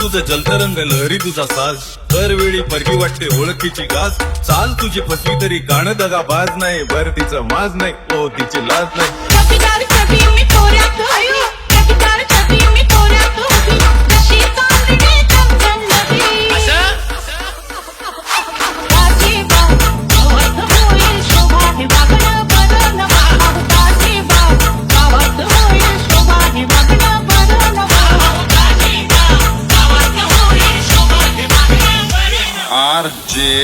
तुझं जलतरंग लहरी तुझा साज दरवेळी परकी वाटते ओळखीची गाज चाल तुझी फसली तरी गाणं दगा बाज नाही बर तिचं माज नाही ओ तिची लाज नाही प्रतिकार कधी मी तोऱ्यात होई प्रतिकार कधी मी तोऱ्यात होई कशी चांदणे चमचमली ताजी बाग गावात होईल शोभा हे वागणं बरं नवा ताजी बाग गावात होईल शोभा हे वागणं बरं नवा ताजी बाग गावात होईल शोभा हे वागणं बरं नवा आरजे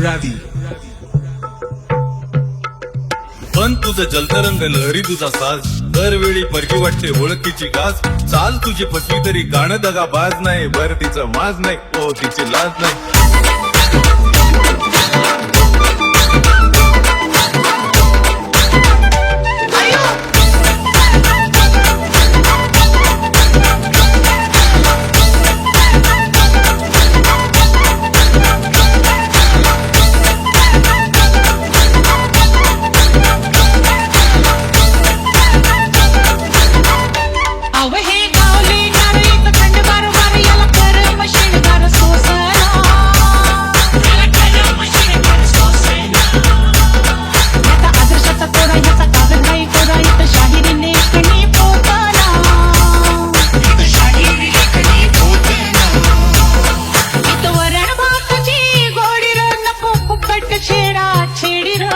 Ravi. पण तुझं जलतरंग लहरी तुझा साज दरवेळी परकी वाटते ओळखीची गाज चाल तुझी फसली तरी गाणं दगा बाज नाही बर तिचं माज नाही ओ तिची लाज नाही अव हे गावली नारळीत खंडबार वार याला कर मशीनदार सोसना याला कर मशीनदार सोसना आता आदर्शाचा तोडा ह्याचा कागद नाही कोरा इथं शाहिरीने कणी पोतना इथं शाहिरी कणी पोतना इथं वरण भाताची गोडी र नको फुकट छेडा छेडी र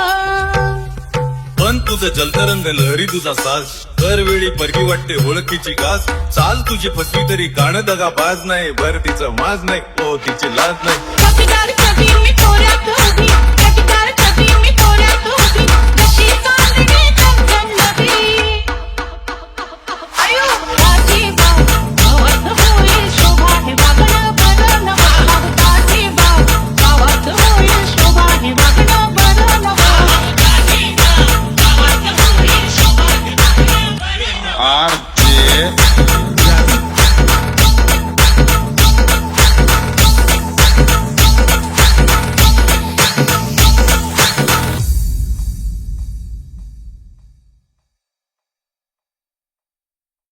पण तुझं जलतरंग लहरी तुझा साज दरवेळी परकी वाटते ओळखीची गाज चाल तुझी फसली तरी गाणं दगा बाज नाही बर तिचं माज नाही ओ तिची लाज नाही